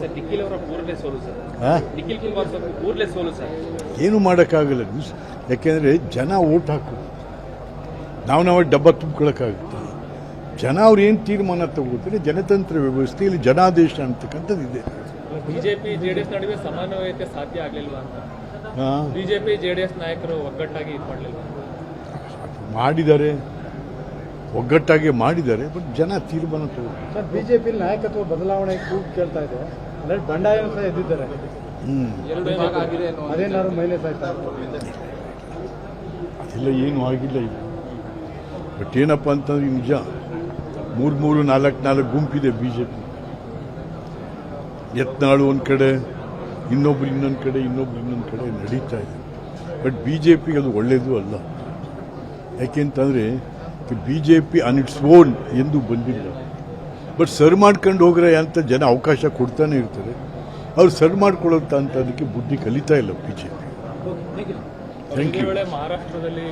Sir Nikhil ಅವರ ಮೂರನೇ ಸೋಲು ಸರ್. ನಿಖಿಲ್ ಕುಮಾರಸ್ವಾಮಿ ಮೂರನೇ ಸೋಲು ಸರ್. ಏನು ಮಾಡೋಕ್ಕಾಗಲ್ಲ. ಯಾಕೆಂದರೆ ಜನ ಓಟ್ ಹಾಕು, ನಾವು ಡಬ್ಬ ತುಂಬ್ಕೊಳ್ಳೋಕ್ಕಾಗುತ್ತೆ. ಜನ ಅವ್ರು ಏನು ತೀರ್ಮಾನ ತಗೋತಾರೆ, ಜನತಂತ್ರ ವ್ಯವಸ್ಥೆಯಲ್ಲಿ ಜನಾದೇಶ ಅಂತಕ್ಕಂಥದ್ದು ಇದೆ. ಬಿಜೆಪಿ ಜೆಡಿಎಸ್ ನಡುವೆ ಸಮನ್ವಯತೆ ಸಾಧ್ಯ ಆಗಲಿಲ್ವಾ ಅಂತ. ಬಿಜೆಪಿ ಜೆಡಿಎಸ್ ನಾಯಕರು ಒಗ್ಗಟ್ಟಾಗಿ ಇದು ಮಾಡಲಿಲ್ಲ. ಮಾಡಿದ್ದಾರೆ, ಒಗ್ಗಟ್ಟಾಗಿ ಮಾಡಿದ್ದಾರೆ, ಬಟ್ ಜನ ತೀರ್ಮಾನ ತಗೋತಾರೆ. ಸರ್ ಬಿಜೆಪಿ ನಾಯಕತ್ವ ಬದಲಾವಣೆ ಕೂಗು ಕೇಳ್ತಾ ಇದೆ, ಅಂದರೆ ಬಂಡಾಯ ಸಹ ಎದ್ದಿದ್ದಾರೆ. ಅದೇನಾದ್ರು ಮೈನಸ್ ಆಯ್ತಾ? ಅದೆಲ್ಲ ಏನೂ ಆಗಿಲ್ಲ ಈಗ. ಬಟ್ ಏನಪ್ಪ ಅಂತಂದ್ರೆ ನಿಜ, 3-4 ಗುಂಪಿದೆ ಬಿಜೆಪಿ. ಯತ್ನಾಳು ಒಂದು ಕಡೆ, ಇನ್ನೊಬ್ರು ಇನ್ನೊಂದು ಕಡೆ ನಡೀತಾ ಇದೆ. ಬಟ್ ಬಿಜೆಪಿಗೆ ಅದು ಒಳ್ಳೆಯದು ಅಲ್ಲ. ಯಾಕೆಂತಂದರೆ ಬಿಜೆಪಿ ಆನ್ ಇಟ್ಸ್ ಓನ್ ಎಂದು ಬಂದಿಲ್ಲ. ಬಟ್ ಸರ್ ಮಾಡ್ಕೊಂಡು ಹೋಗ್ರೆ ಅಂತ ಜನ ಅವಕಾಶ ಕೊಡ್ತಾನೆ ಇರ್ತಾರೆ. ಅವ್ರು ಸರ್ ಮಾಡ್ಕೊಳ್ಳೋಂಥ ಅದಕ್ಕೆ ಬುದ್ಧಿ ಕಲಿತಾ ಇಲ್ಲ ಬಿಜೆಪಿ. Thank you. ಮಹಾರಾಷ್ಟ್ರದಲ್ಲಿ